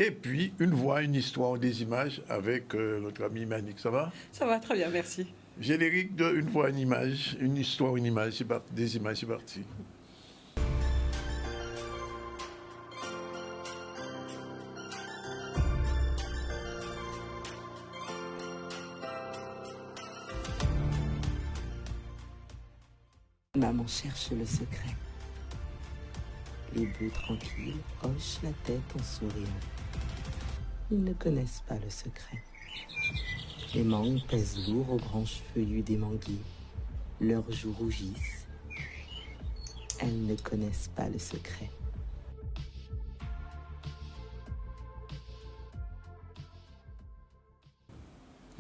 Et puis, une voix, une histoire, des images avec notre ami Manik. Ça va? Ça va, très bien, merci. Générique de une voix, une image, une histoire, une image, des images, c'est parti. Maman cherche le secret. Les bœufs tranquilles hochent la tête en souriant. Ils ne connaissent pas le secret. Les mangues pèsent lourd aux branches feuillues des manguiers. Leurs joues rougissent. Elles ne connaissent pas le secret.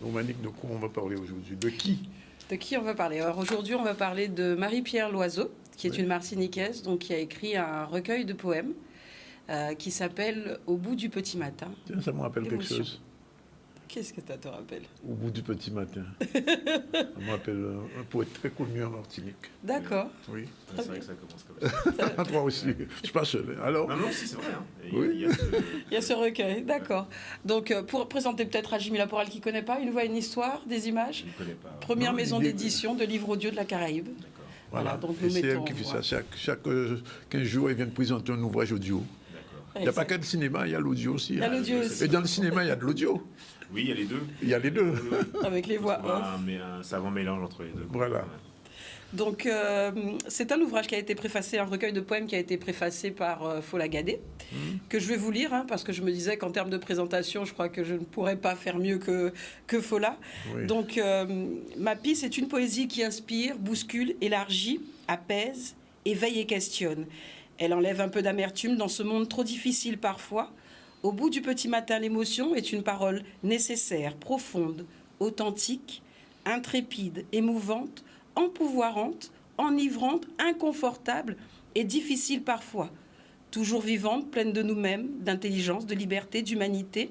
Donc Manik, de quoi on va parler aujourd'hui? De qui? De qui on va parler? Alors aujourd'hui, on va parler de Marie-Pierre Loiseau, qui est une Martiniquaise, donc qui a écrit un recueil de poèmes qui s'appelle Au bout du petit matin. Tiens, ça me rappelle quelque Émotion. chose. Qu'est-ce que ça te rappelle? Au bout du petit matin. Ça me rappelle un poète très connu en Martinique. D'accord. Oui. C'est vrai que ça commence comme ça. Toi aussi. Je suis pas seul. Alors, Non, non, si, c'est vrai. Hein. Et Oui. il y a ce- Il y a ce recueil, d'accord. Donc pour présenter peut-être à Jimmy Laporal qui ne connaît pas, Une voix, une histoire, des images. Je ne connais pas. Première Non, maison l'idée- d'édition de livres audio de la Caraïbe. D'accord. voilà. donc Et nous c'est elle mettons qui en fait voix. ça. Chaque 15 jours, elle vient de présenter un ouvrage audio. D'accord. Il n'y a pas que le cinéma, il y a l'audio aussi. Il y a hein. l'audio aussi. Et dans le cinéma, il y a de l'audio. Oui, il y a les deux. Il y a les deux. Avec les voix off. Un savant mélange entre les deux. Voilà. Ouais. Donc, c'est un ouvrage qui a été préfacé, un recueil de poèmes qui a été préfacé par Fola Gadé, que je vais vous lire, hein, parce que je me disais qu'en termes de présentation, je crois que je ne pourrais pas faire mieux que Fola. Oui. Donc, ma pie, c'est une poésie qui inspire, bouscule, élargit, apaise, éveille et questionne. Elle enlève un peu d'amertume dans ce monde trop difficile parfois. Au bout du petit matin, l'émotion est une parole nécessaire, profonde, authentique, intrépide, émouvante, empouvoirante, enivrante, inconfortable et difficile parfois. Toujours vivante, pleine de nous-mêmes, d'intelligence, de liberté, d'humanité.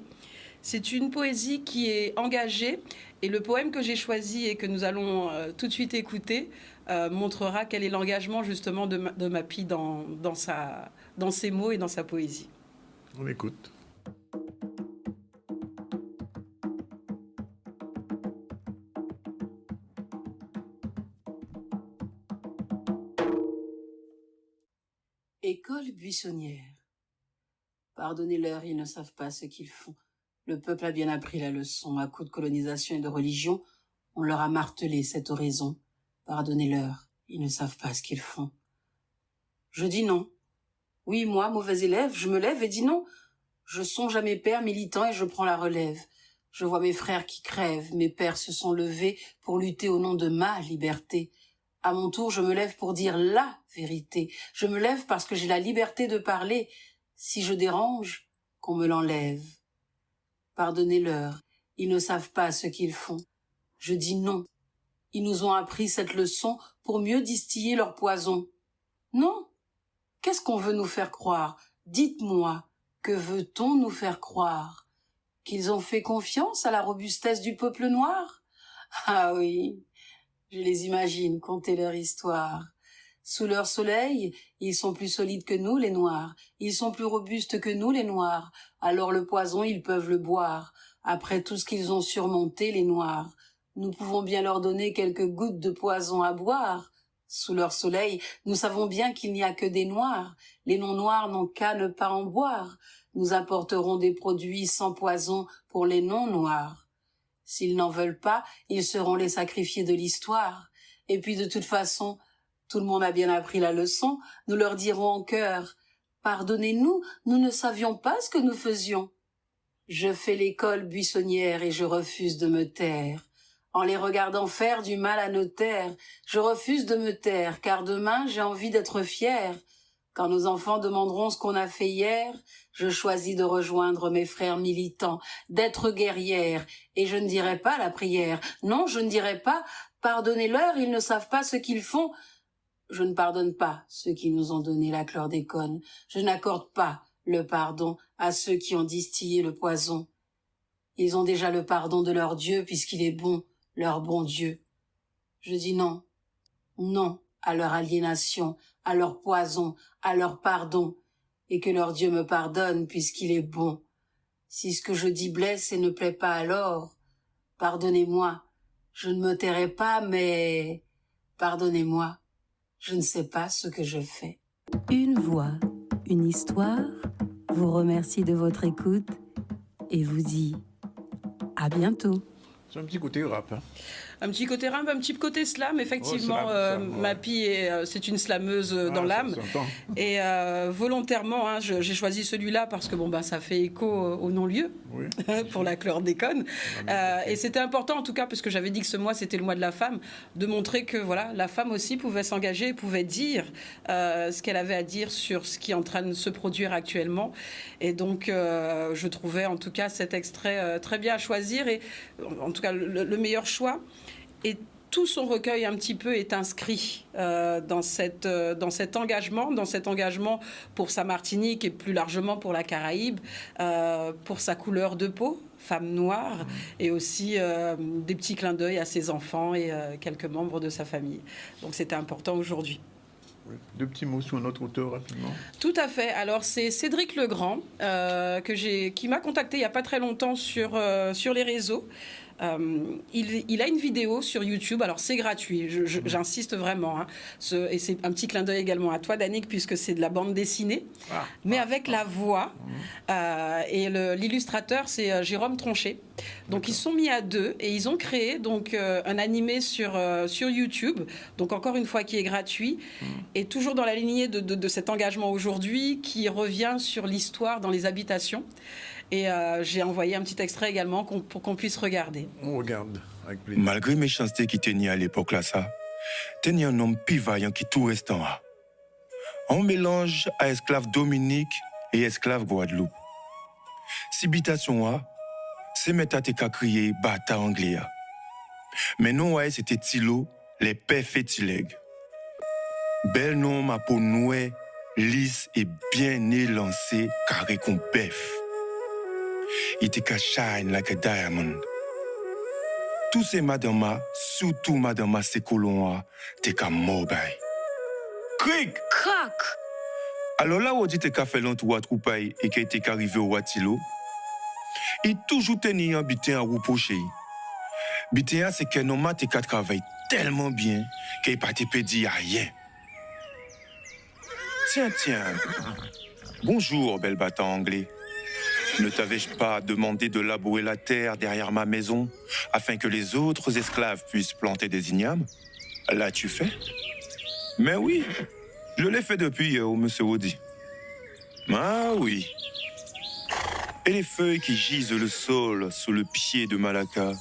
C'est une poésie qui est engagée et le poème que j'ai choisi et que nous allons tout de suite écouter montrera quel est l'engagement justement de Mappy dans ses mots et dans sa poésie. On écoute. École buissonnière. Pardonnez-leur, ils ne savent pas ce qu'ils font. Le peuple a bien appris la leçon. À coups de colonisation et de religion, on leur a martelé cette oraison. Pardonnez-leur, ils ne savent pas ce qu'ils font. Je dis non. Oui, moi, mauvais élève, je me lève et dis non. Je songe à mes pères militants et je prends la relève. Je vois mes frères qui crèvent, mes pères se sont levés pour lutter au nom de ma liberté. À mon tour, je me lève pour dire la vérité. Je me lève parce que j'ai la liberté de parler. Si je dérange, qu'on me l'enlève. Pardonnez-leur, ils ne savent pas ce qu'ils font. Je dis non. Ils nous ont appris cette leçon pour mieux distiller leur poison. Non. Qu'est-ce qu'on veut nous faire croire? Dites-moi, que veut-on nous faire croire? Qu'ils ont fait confiance à la robustesse du peuple noir? Ah oui, je les imagine conter leur histoire. Sous leur soleil, ils sont plus solides que nous, les Noirs. Ils sont plus robustes que nous, les Noirs. Alors le poison, ils peuvent le boire. Après tout ce qu'ils ont surmonté, les Noirs. Nous pouvons bien leur donner quelques gouttes de poison à boire. Sous leur soleil, nous savons bien qu'il n'y a que des Noirs. Les non-noirs n'ont qu'à ne pas en boire. Nous apporterons des produits sans poison pour les non-noirs. S'ils n'en veulent pas, ils seront les sacrifiés de l'histoire. Et puis de toute façon, tout le monde a bien appris la leçon. Nous leur dirons en chœur, pardonnez-nous, nous ne savions pas ce que nous faisions. Je fais l'école buissonnière et je refuse de me taire. En les regardant faire du mal à nos terres, je refuse de me taire, car demain j'ai envie d'être fier. Quand nos enfants demanderont ce qu'on a fait hier, je choisis de rejoindre mes frères militants, d'être guerrière, et je ne dirai pas la prière. Non, je ne dirai pas, pardonnez-leur, ils ne savent pas ce qu'ils font. Je ne pardonne pas ceux qui nous ont donné la chlordécone. Je n'accorde pas le pardon à ceux qui ont distillé le poison. Ils ont déjà le pardon de leur Dieu puisqu'il est bon, leur bon Dieu. Je dis non, non à leur aliénation, à leur poison, à leur pardon, et que leur Dieu me pardonne puisqu'il est bon. Si ce que je dis blesse et ne plaît pas alors, pardonnez-moi. Je ne me tairai pas, mais pardonnez-moi. Je ne sais pas ce que je fais. Une voix, une histoire vous remercie de votre écoute et vous dit à bientôt. C'est un petit côté rap. Hein. Un petit côté rap, un petit côté slam, effectivement. slam, ouais. Mappy, c'est une slameuse dans l'âme. Ça s'entend. Et volontairement, hein, j'ai choisi celui-là parce que ça fait écho au non-lieu Oui. pour la chlordécone. Et c'était important, en tout cas, parce que j'avais dit que ce mois, c'était le mois de la femme, de montrer que voilà, la femme aussi pouvait s'engager, pouvait dire ce qu'elle avait à dire sur ce qui est en train de se produire actuellement. Et donc, je trouvais en tout cas cet extrait très bien à choisir. Et en tout cas, le meilleur choix. Et tout son recueil un petit peu est inscrit dans cet engagement pour sa Martinique et plus largement pour la Caraïbe, pour sa couleur de peau, femme noire, et aussi des petits clins d'œil à ses enfants et quelques membres de sa famille. Donc c'était important aujourd'hui. Oui. 2 petits mots sur notre auteur rapidement. Tout à fait. Alors c'est Cédric Legrand qui m'a contacté il n'y a pas très longtemps sur les réseaux. Il a une vidéo sur YouTube, alors c'est gratuit, j'insiste vraiment, hein. Et c'est un petit clin d'œil également à toi, Danick, puisque c'est de la bande dessinée, mais avec la voix, et l'illustrateur, c'est Jérôme Tronchet. Donc ils se sont mis à 2 et ils ont créé donc un animé sur YouTube, donc encore une fois qui est gratuit, et toujours dans la lignée de cet engagement aujourd'hui qui revient sur l'histoire dans les habitations. Et j'ai envoyé un petit extrait également pour qu'on puisse regarder. On regarde avec plaisir. Malgré méchanceté qui tenait à l'époque là, ça, tenait un homme pivaillant qui tout reste en a. On mélange à esclave Dominique et esclave Guadeloupe. Si bitation a, c'est mettre à te crier bata anglais. Mais non, ouais, c'était Tilo, les pères fétilègues. Bel nom ma peau nouée, lisse et bien élancée, carré comme bœuf. Il était shine like a diamond. Tous ces madamas, surtout madama Sekolonwa, t'es qu'à mobile. Cric! Crac! Alors là où on dit t'es qu'à fait l'entour à Troupaille et qu'il était arrivé au Watilo, il toujours tenu un bitin à Roupoché. Bitin c'est qu'un homme t'es qu'à travailler tellement bien qu'il pas te pédi à rien. Tiens. Bonjour, bel battant anglais. Ne t'avais-je pas demandé de labourer la terre derrière ma maison afin que les autres esclaves puissent planter des ignames? L'as-tu fait? Mais oui, je l'ai fait depuis au monsieur Audi. Ah oui. Et les feuilles qui gisent le sol sous le pied de Malaka,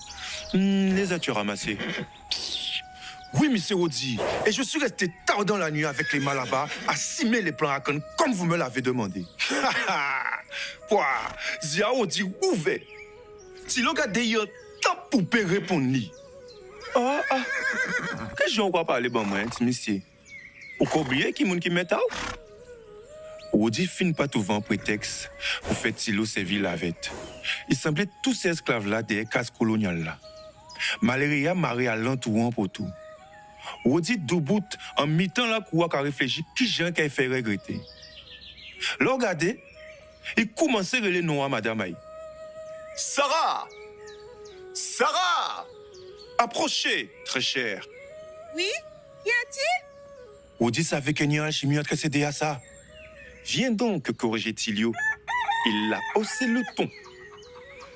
les as-tu ramassées? Oui, monsieur Audi. Et je suis resté tard dans la nuit avec les malabas à cimer les plans à conne comme vous me l'avez demandé. Quoi? Zia Audi ouvert. Si l'on garde yon tant poupée répondre li. Qu'est-ce que j'en crois parler bon moi, monsieur? Ou qu'on oublie qui moun qui met à ou? Audi fin pas tout vent prétexte pour faire Tilo séville la vête. Il semblait tous ces esclaves là des cases coloniales là. Maléria marée à l'entourant pour tout. Audi doubout en mi-temps là quoi qu'a réfléchi qui gens qui fait regretter. L'on regardez, il commençait à les noms à madame Aïe. Sarah! Sarah! Approchez, très cher. Oui? Y a-t-il? Audi savait qu'il y a un chimie entre cédé à ça. Viens donc corriger Tilio. Il a haussé le ton.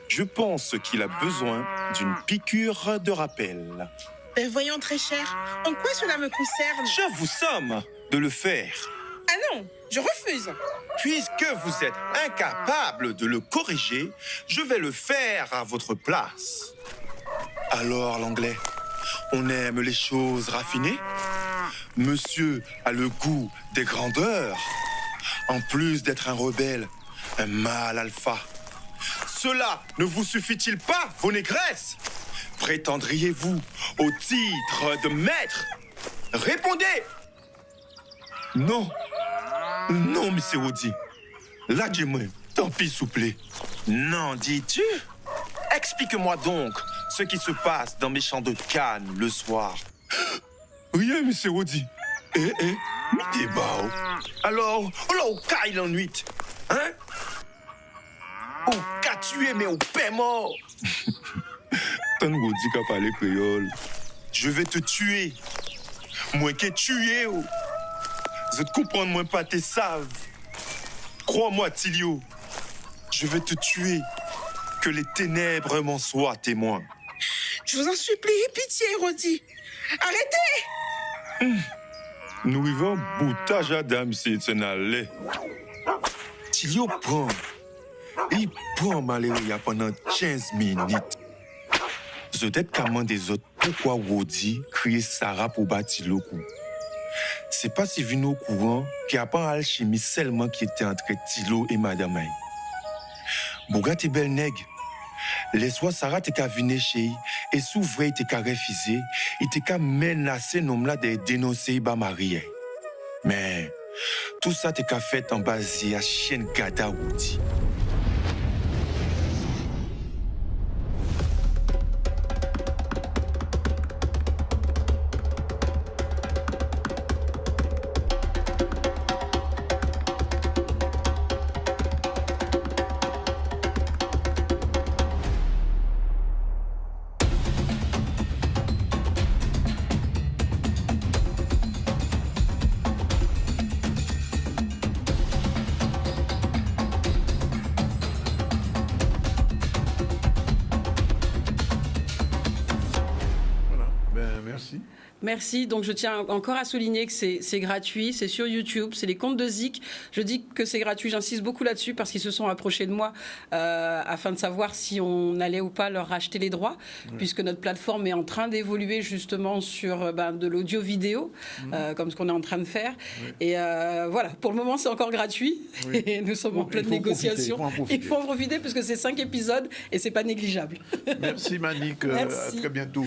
Je pense qu'il a besoin d'une piqûre de rappel. Ben voyons, très cher, en quoi cela me concerne? Je vous somme de le faire. Ah non, je refuse. Puisque vous êtes incapable de le corriger, je vais le faire à votre place. Alors, l'anglais, on aime les choses raffinées? Monsieur a le goût des grandeurs. En plus d'être un rebelle, un mâle alpha. Cela ne vous suffit-il pas, vos négresses? Prétendriez-vous au titre de maître? Répondez! Non. Non, monsieur Audi. Là, dis-moi, tant pis, s'il vous plaît. Non, dis-tu? Explique-moi donc ce qui se passe dans mes champs de canne le soir. Rien, monsieur Audi. Mi débat. Alors, au caille l'ennui. Hein? Au caille qu'a tué, mais au paix mort. Tant Rodi qu'a parlé créole. Je vais te tuer. Moi qui ai tué. Oh. Je te comprends, moi pas tes saves. Crois-moi, Tilio. Je vais te tuer. Que les ténèbres m'en soient témoins. Je vous en supplie, pitié, Rodi. Arrêtez! Nous vivons boutage à dame si tu n'as l'air. Tilio prend. Il prend malheureux pendant 15 minutes. Je t'ai commandé des autres pourquoi Rodi crier Sarah pour battre le coup. C'est pas si venu au courant qu'il n'y a pas alchimie seulement qui était entre Tilo et Madame Aïe. Bouga t'es belle nègre. Les soirs, Sarah t'es qu'à venir chez et s'ouvrir t'es qu'à refuser, il t'es qu'à menacer nom là de dénoncer ba Marie. Mais tout ça t'es qu'à fait en base à chienne gada Rodi. Voilà. Merci. Merci. Donc, je tiens encore à souligner que c'est gratuit, c'est sur YouTube, c'est les comptes de Zik. Je dis que c'est gratuit, j'insiste beaucoup là-dessus parce qu'ils se sont approchés de moi afin de savoir si on allait ou pas leur racheter les droits, puisque notre plateforme est en train d'évoluer justement sur de l'audio-vidéo, comme ce qu'on est en train de faire. Et voilà, pour le moment, c'est encore gratuit. Et nous sommes en pleine négociation. Il faut en profiter parce que c'est 5 épisodes et c'est pas négligeable. Merci Manick, Merci. à très bientôt.